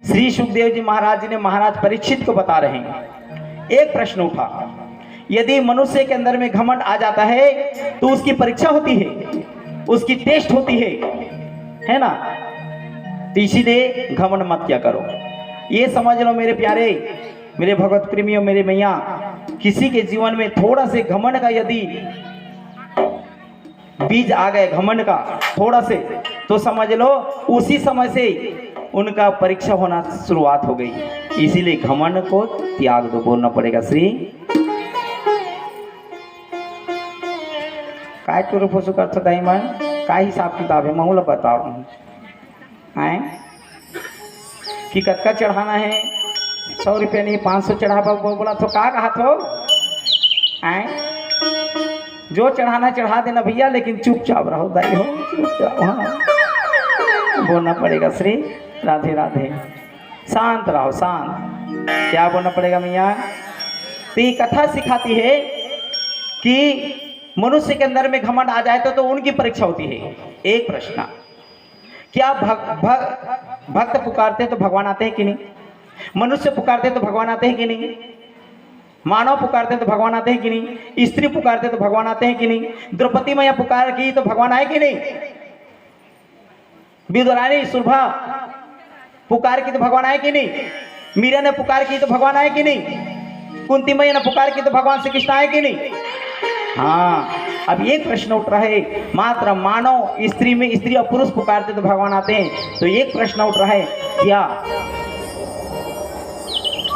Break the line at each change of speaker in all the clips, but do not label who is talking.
श्री सुखदेव जी महाराज जी ने महाराज परीक्षित को बता रहे हैं। एक प्रश्न उठा, यदि मनुष्य के अंदर में घमंड आ जाता है तो उसकी परीक्षा होती है, उसकी टेस्ट होती है ना। तो इसीलिए घमंड मत क्या करो। ये समझ लो मेरे प्यारे, मेरे भगवत प्रेमियों, मेरे मैया, किसी के जीवन में थोड़ा से घमंड का यदि बीज आ गए, घमंड का थोड़ा से, तो समझ लो उसी समय से उनका परीक्षा होना शुरुआत हो गई। इसीलिए घमंड को त्याग दो, बोलना पड़ेगा श्री। काय चोर फसू करता दाई मन, काय हिसाब किताब है महूला बताओ हैं कि कत्का चढ़ाना है, 100 रुपये नहीं 500 चढ़ा बोला तो का कहा तो आए, जो चढ़ाना चढ़ा देना भैया, लेकिन चुपचाप रहो दाई हो, चुपचाप। हाँ बोलना पड़ेगा श्री राधे राधे, शांत रहो, शांत। क्या बोलना पड़ेगा मैया। तो ये कथा सिखाती है कि मनुष्य के अंदर में घमंड आ जाए तो उनकी परीक्षा होती है। एक प्रश्न, क्या भक्त पुकारते हैं तो भगवान आते हैं कि नहीं? मनुष्य पुकारते हैं तो भगवान आते हैं कि नहीं? मानव पुकारते हैं तो भगवान आते हैं कि नहीं? स्त्री पुकारते हैं तो भगवान आते हैं कि नहीं? द्रौपदी मैया पुकार की तो भगवान आए कि नहीं? विदुरानी सुरभा पुकार की तो भगवान आए कि नहीं? मीरा ने पुकार की तो भगवान आए कि नहीं? कुंती मैया ने पुकार की तो भगवान श्री कृष्ण आए कि नहीं? हाँ, अब एक प्रश्न उठ रहा है, मात्र मानव स्त्री में स्त्री और पुरुष पुकारते तो भगवान आते हैं। तो एक प्रश्न उठ रहा है, क्या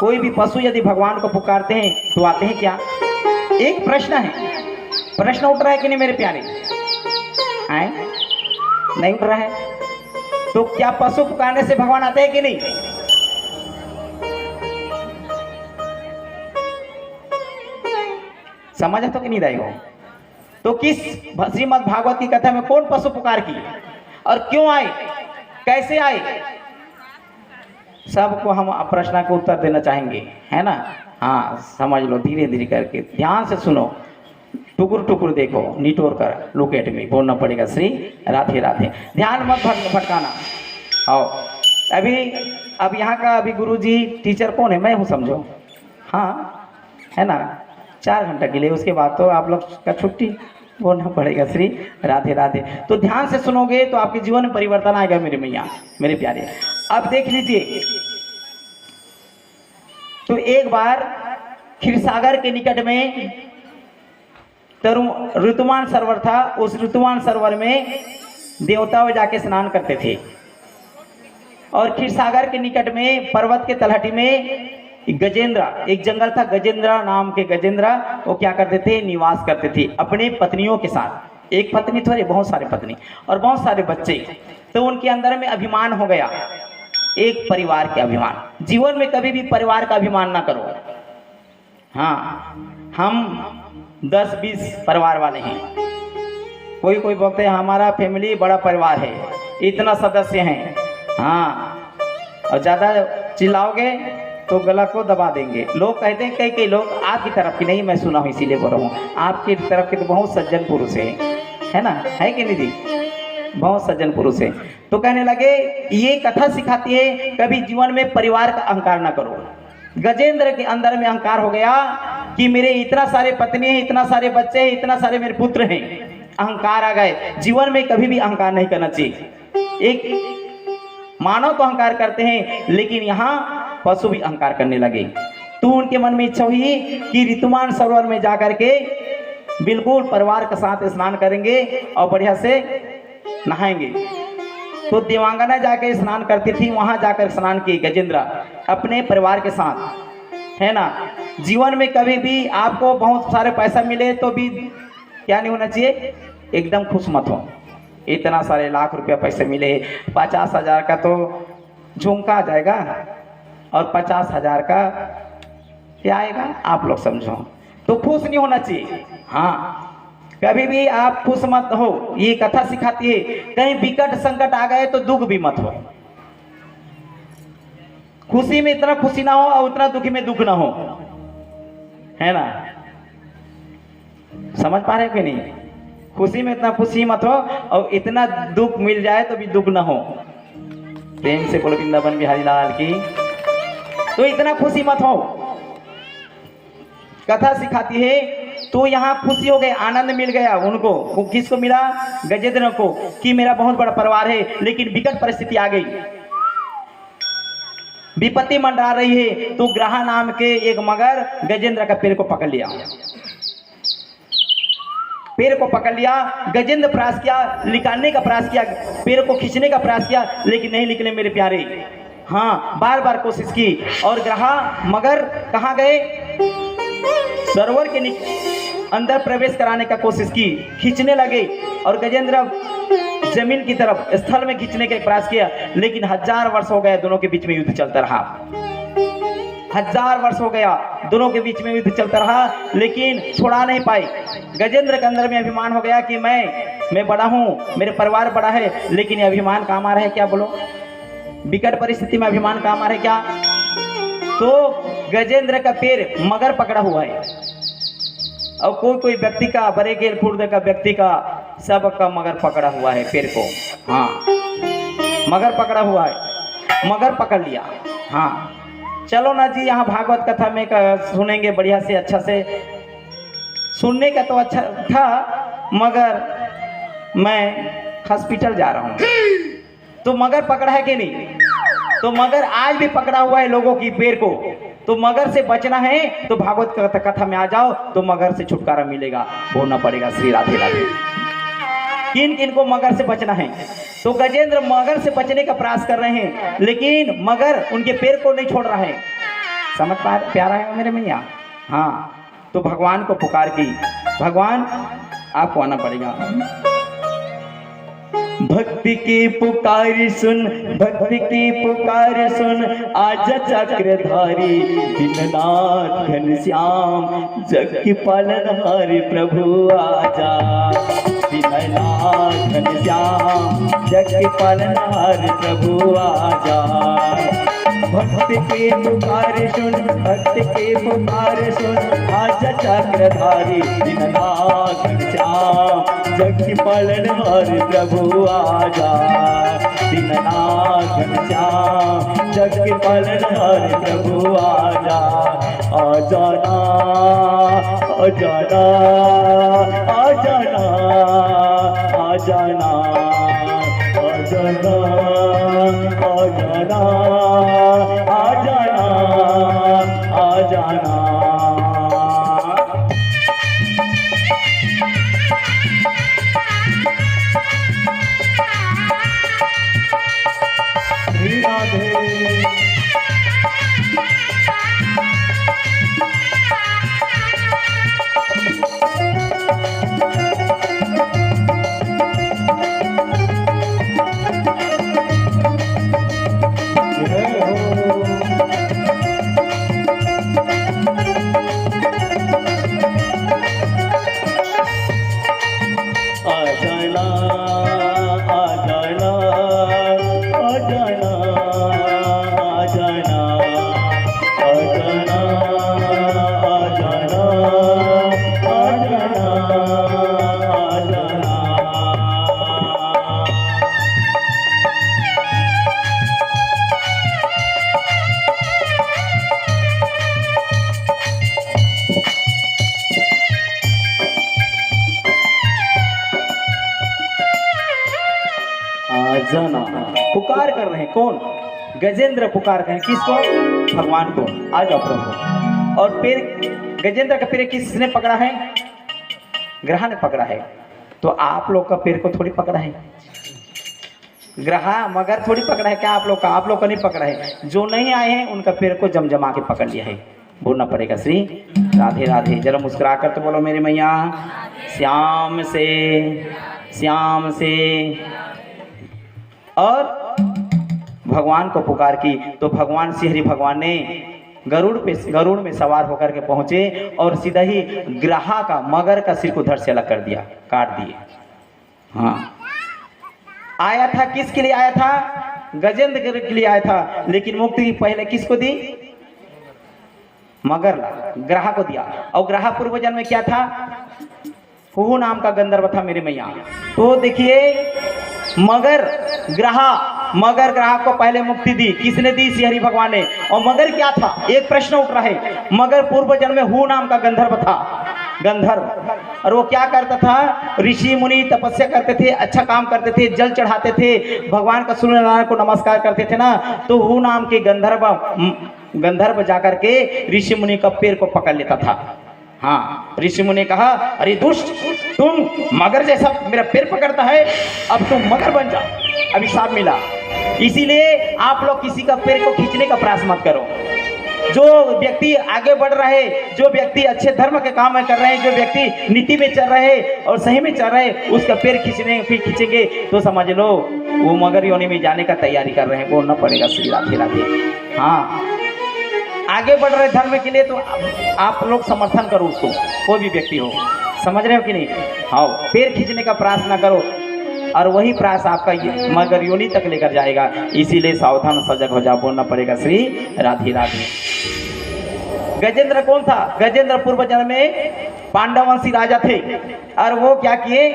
कोई भी पशु यदि भगवान को पुकारते हैं तो आते हैं क्या? एक प्रश्न है, प्रश्न उठ रहा है कि नहीं मेरे प्यारे? आए नहीं उठ रहा है? तो क्या पशु पुकारने से भगवान आते हैं कि नहीं? समझ तो कि नहीं दाई हो? तो किस श्रीमद् भागवत की कथा में कौन पशु पुकार की और क्यों आए, कैसे आए, सबको हम प्रश्न का उत्तर देना चाहेंगे, है ना। हाँ समझ लो, धीरे धीरे करके ध्यान से सुनो, टुकुर टुकुर देखो, निटोर कर, लुक एट मी, बोलना पड़ेगा श्री राधे राधे। ध्यान मत भटकाना। आओ अब यहाँ का अभी गुरुजी टीचर कौन है? मैं हूँ, समझो। हाँ है ना, 4 घंटा के लिए, उसके बाद तो आप लोग का छुट्टी, बोलना पड़ेगा श्री राधे राधे। तो ध्यान से सुनोगे तो आपके जीवन में परिवर्तन आएगा मेरे मैया, मेरे प्यारे। अब देख लीजिए, तो एक बार क्षीरसागर के निकट में ऋतुमान सरोवर था। उस ऋतुमान सरोवर में देवता जाके स्नान करते थे, और क्षीरसागर के निकट में पर्वत के तलहटी में गजेंद्र, एक जंगल था, गजेंद्र नाम के गजेंद्र, वो क्या करते थे? निवास करते थे अपने पत्नियों के साथ। एक पत्नी थोड़ी, बहुत सारे पत्नी और बहुत सारे बच्चे। तो उनके अंदर में अभिमान हो गया, एक परिवार के अभिमान। जीवन में कभी भी परिवार का अभिमान ना करो। हाँ, हम 10-20 परिवार वाले हैं, कोई बोलते हैं हमारा फैमिली बड़ा परिवार है, इतना सदस्य हैं। हाँ, और ज़्यादा चिल्लाओगे तो गला को दबा देंगे। लोग कहते हैं, कई लोग आपकी तरफ की नहीं, मैं सुना हूँ इसीलिए बोल रहा हूँ, आपकी तरफ के तो बहुत सज्जन पुरुष है ना, है कि नहीं जी? बहुत सज्जन पुरुष है। तो कहने लगे, ये कथा सिखाती है कभी जीवन में परिवार का अहंकार ना करो। गजेंद्र के अंदर में अहंकार हो गया कि मेरे इतना सारे पत्नी हैं, इतना सारे बच्चे हैं, इतना सारे मेरे पुत्र हैं। अहंकार आ गए। जीवन में कभी भी अहंकार नहीं करना चाहिए। एक मानव तो अहंकार करते हैं, लेकिन यहाँ पशु भी अहंकार करने लगे। तो उनके मन में इच्छा हुई कि ऋतुमान सरोवर में जाकर के बिल्कुल परिवार के साथ स्नान करेंगे और बढ़िया से नहाएंगे। तो देवांगना जाके स्नान करती थी, वहां जाकर स्नान की गजेंद्र अपने परिवार के साथ, है ना। जीवन में कभी भी आपको बहुत सारे पैसा मिले तो भी क्या नहीं होना चाहिए, एकदम खुश मत हो। इतना सारे लाख रुपया पैसे मिले, 50,000 का तो झुमका आ जाएगा और 50,000 का क्या आएगा, आप लोग समझो। तो खुश नहीं होना चाहिए। हाँ, कभी भी आप खुश मत हो, ये कथा सिखाती है। कहीं विकट संकट आ गए तो दुख भी मत हो। खुशी में इतना खुशी ना हो और उतना दुखी में दुख ना हो, है ना। समझ पा रहे कि नहीं? खुशी में इतना खुशी मत हो और इतना दुख मिल जाए तो भी दुख ना हो। प्रेम से बोलो वृंदावन बिहारी लाल की। तो इतना खुशी मत हो। कथा सिखाती है तो यहाँ खुशी हो गए, आनंद मिल गया उनको। किसको मिला? गजेंद्र को, कि मेरा बहुत बड़ा परिवार है। लेकिन विकट परिस्थिति आ गई, विपत्ति मंडरा रही है। तो ग्रहा नाम के एक मगर गजेंद्र का पैर को पकड़ लिया, पैर को पकड़ लिया। गजेंद्र प्रयास किया, निकालने का प्रयास किया, पैर को खींचने का प्रयास किया, लेकिन नहीं निकले मेरे प्यारे। हाँ, बार बार कोशिश की। और ग्रहा मगर कहाँ गए? सरोवर के अंदर प्रवेश कराने का कोशिश की, खींचने लगे। और गजेंद्र जमीन की तरफ स्थल में खींचने का प्रयास किया, लेकिन 1000 वर्ष हो गए दोनों के बीच में युद्ध चलता रहा। 1000 वर्ष हो गया दोनों के बीच में युद्ध चलता रहा, लेकिन छोड़ा नहीं पाए। गजेंद्र के अंदर में अभिमान हो गया कि मैं बड़ा हूँ, मेरे परिवार बड़ा है। लेकिन ये अभिमान काम आ रहा है क्या? बोलो, विकट परिस्थिति में अभिमान काम आ रहा है क्या? तो गजेंद्र का पैर मगर पकड़ा हुआ है। और कोई व्यक्ति का, बड़े गेल खुर्द का व्यक्ति का, सबका मगर पकड़ा हुआ है पैर को। हाँ, मगर पकड़ा हुआ है, मगर पकड़ लिया। हाँ, चलो ना जी, यहाँ भागवत कथा में सुनेंगे बढ़िया से, अच्छा से। सुनने का तो अच्छा था, मगर मैं हॉस्पिटल जा रहा हूँ। तो मगर पकड़ा है कि नहीं? तो मगर आज भी पकड़ा हुआ है लोगों की पैर को। तो मगर से बचना है तो भागवत कथा में आ जाओ, तो मगर से छुटकारा मिलेगा, बोलना पड़ेगा श्री राधे राधे। किन किन को मगर से बचना है? तो गजेंद्र मगर से बचने का प्रयास कर रहे हैं, लेकिन मगर उनके पैर को नहीं छोड़ रहा है। समझ पा प्यारा है मेरे मैया? हाँ, तो भगवान को पुकार की, भगवान आपको आना पड़ेगा। भक्ति की पुकार सुन, भक्ति की पुकार सुन, आजा चक्रधारी दीननाथ घनश्याम, जग की पालनहारी प्रभु आजा। दीननाथ घनश्याम, जग की पालनहारी प्रभु आजा। भक्ति की पुकार सुन, भक्ति की पुकार सुन, आजा चक्रधारी दीननाथ घनश्याम, जग की पालनहारी प्रभु आजा। दीननाथ घनश्याम, जग की पालनहारी प्रभु आजा। आजाना आजाना आजाना आजाना आजाना आजाना आजाना आजाना। पुकार कर रहे हैं कौन? गजेंद्र पुकार रहे हैं किसको? भगवान को। आ जाओ प्रभु। और फिर गजेंद्र का पैर किसने पकड़ा है? ग्रहा ने पकड़ा है। तो आप लोग का पैर को थोड़ी पकड़ा है, ग्रहा मगर थोड़ी पकड़ा है क्या आप लोग का? आप लोग का नहीं पकड़ा है। जो नहीं आए हैं उनका पैर को जमजमा के पकड़ लिया है। बोलना पड़ेगा श्री राधे राधे। जरा मुस्कुरा कर तो बोलो मेरी मैया। श्याम से श्याम से। और भगवान को पुकार की तो भगवान श्री हरि भगवान ने गरुड़ में सवार होकर के पहुंचे और सीधा ही ग्रहा का, मगर का सिर को धड़ से अलग कर दिया, काट दिए। हाँ, आया था किसके लिए आया था? गजेंद्र के लिए आया था, लेकिन मुक्ति पहले किसको दी? मगर ग्रहा को दिया। और ग्रहा पूर्व जन्म में क्या था? कुहू नाम का गंधर्व था मेरे मैया। तो देखिए मगर ग्रहा मगर ग्राहक को पहले मुक्ति दी। किसने दी? श्री हरि भगवान ने। और मगर क्या था? एक प्रश्न उठ रहा है। मगर पूर्व जन्म में हु नाम का गंधर्व था, गंधर्व। और वो क्या करता था? ऋषि मुनि तपस्या करते थे, अच्छा काम करते थे, जल चढ़ाते थे, भगवान का सूर्यनारायण को नमस्कार करते थे ना। तो हु नाम के गंधर्व जाकर के ऋषि मुनि का पैर को पकड़ लेता था। हाँ, ऋषि मुनि ने कहा, अरे दुष्ट, तुम मगर जैसा मेरा पैर पकड़ता है, अब तुम मगर बन जा। अभिशाप मिला। इसीलिए आप लोग किसी का पैर को खींचने का प्रयास मत करो। जो व्यक्ति आगे बढ़ रहे, जो व्यक्ति अच्छे धर्म के काम कर रहे हैं, जो व्यक्ति नीति में चल रहे और सही में चल रहे, उसका पैर खींचेंगे तो समझ लो वो मगर योनि में जाने का तैयारी कर रहे हैं। बोलना पड़ेगा श्री राधे राधे। हाँ, आगे बढ़ रहे धर्म के लिए तो आप लोग समर्थन करो उसको, कोई भी व्यक्ति हो। समझ रहे हो कि नहीं? हाँ, पैर खींचने का प्रयास ना करो, और वही प्रयास आपका मगर योनि तक लेकर जाएगा। इसीलिए सावधान सजग हो जाओ। बोलना पड़ेगा श्री राधे राधे। गजेंद्र कौन था? गजेंद्र पूर्व जन्म में पांडववंशी राजा थे। और वो क्या किए?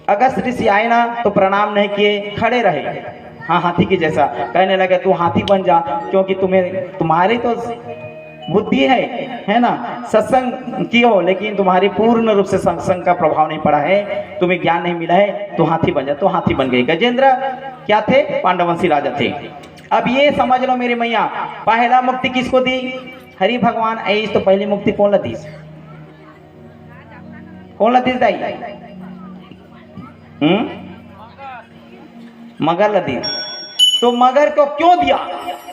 अगस्त ऋषि आए ना तो प्रणाम नहीं किए, खड़े रहे। हाँ, हाथी के जैसा। कहने लगे तू हाथी बन जा, क्योंकि तुम्हारी तो बुद्धि है ना, सत्संग की हो, लेकिन तुम्हारी पूर्ण रूप से सत्संग का प्रभाव नहीं पड़ा है, तुम्हें ज्ञान नहीं मिला है, तो हाथी बन जा। तो हाथी बन गए। गजेंद्र क्या थे? पांडववंशी राजा थे। अब ये समझ लो मेरे मैया, पहला मुक्ति किसको दी? हरि भगवान। ऐस तो पहली मुक्ति कौन लतीस? कौन लतीस दाई? मगर लतीस। तो मगर को क्यों दिया?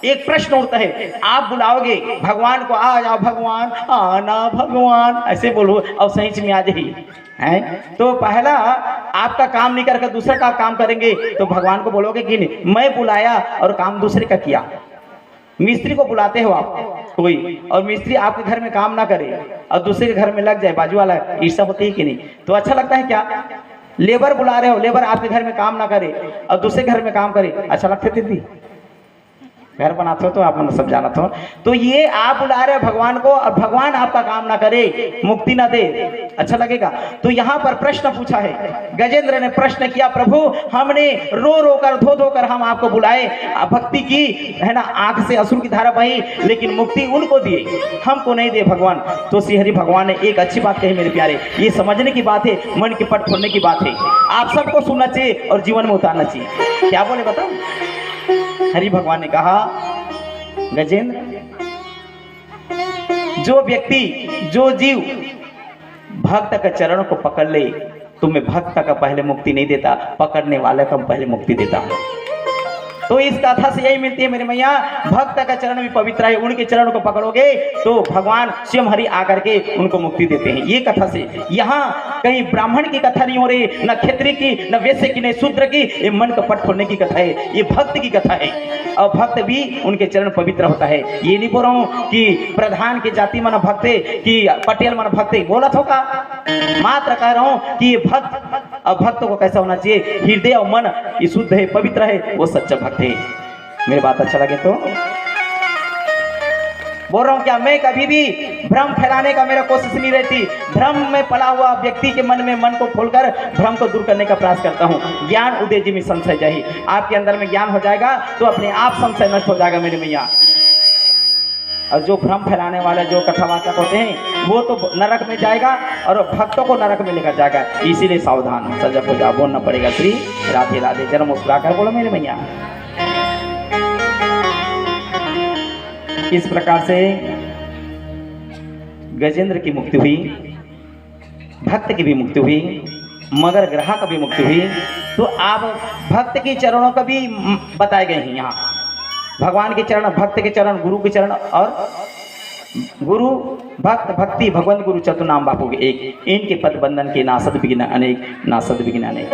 एक प्रश्न उठता है। आप बुलाओगे भगवान को, आ जाओ भगवान, आना भगवान, ऐसे बोलो और सही में आ जाइए हैं। तो पहला आपका काम नहीं करके दूसरा का काम करेंगे तो भगवान को बोलोगे कि नहीं? मैं बुलाया और काम दूसरे का किया। मिस्त्री को बुलाते हो आप कोई, और मिस्त्री आपके घर में काम ना करे और दूसरे के घर में लग जाए, बाजू वाला, ईर्ष्या होती है कि नहीं? तो अच्छा लगता है क्या? लेबर बुला रहे हो, लेबर आपके घर में काम ना करे और दूसरे घर में काम करे, अच्छा लगता है? दीदी घर बनाते हो तो आप सब जानते हो। तो ये आप बुला रहे हो भगवान को और भगवान आपका काम ना करे, मुक्ति ना दे, अच्छा लगेगा? तो यहाँ पर प्रश्न पूछा है, गजेंद्र ने प्रश्न किया, प्रभु हमने रो रो कर धो धो कर हम आपको बुलाए, भक्ति की है ना, आंख से अश्रु की धारा बही, लेकिन मुक्ति उनको दिए, हमको नहीं दे भगवान। तो श्री हरि भगवान ने एक अच्छी बात कही मेरे प्यारे, ये समझने की बात है, मन के पट खोलने की बात है, आप सबको सुनना चाहिए और जीवन में उतारना चाहिए। क्या बोले बताओ? हरि भगवान ने कहा, गजेंद्र, जो व्यक्ति, जो जीव भक्त का चरण को पकड़ ले, तुम्हें भक्त का पहले मुक्ति नहीं देता, पकड़ने वाले को पहले मुक्ति देता हूं। तो इस कथा से यही मिलती है मेरे मैया, भक्त का चरण भी पवित्र है, उनके चरण को पकड़ोगे तो भगवान स्वयं हरि आकर के उनको मुक्ति देते हैं। ये कथा से, यहाँ कहीं ब्राह्मण की कथा नहीं हो रही, न क्षत्रिय की, न वैश्य की, न शूद्र की, ये मन का पट खोलने की कथा है, ये भक्त की कथा है। और भक्त भी उनके चरण पवित्र होता है। ये नहीं बोल रहा हूँ कि प्रधान की जाति मन भक्त है कि पटेल मन भक्त है, बोला था का, मात्र कह रहा हूँ कि ये भक्त, और भक्तों को कैसा होना चाहिए? हृदय और मन ये शुद्ध है, पवित्र है, वो सच्चा भक्त है। मेरी बात अच्छा लगे तो बोल रहा हूं क्या? मैं कभी भी भ्रम फैलाने का मेरा कोशिश नहीं रहती। भ्रम में पला हुआ व्यक्ति के मन में, मन को खोलकर भ्रम को दूर करने का प्रयास करता हूं। ज्ञान उदय जी में संशय जाही, आपके अंदर में ज्ञान हो जाएगा तो अपने आप संशय नष्ट हो जाएगा मेरे मैया। और जो भ्रम फैलाने वाले जो कथावाचक होते हैं वो तो नरक में जाएगा और भक्तों को नरक में लेकर जाएगा। इसीलिए सावधान सजग हो जाओ। बोलना पड़ेगा श्री राधे राधे। जन्म मुस्कुराकर बोलो मेरे मैया। इस प्रकार से गजेंद्र की मुक्ति हुई, भक्त की भी मुक्ति हुई, मगर ग्राहक की भी मुक्ति हुई। तो आप भक्त के चरणों का भी बताए गए हैं यहाँ, भगवान के चरण, भक्त के चरण, गुरु के चरण, और गुरु भक्त भक्ति भगवंत गुरु चतुर्नाम बापू के एक, इनके पद बंधन के नासद विघ्न अनेक, नासद विघ्न अनेक।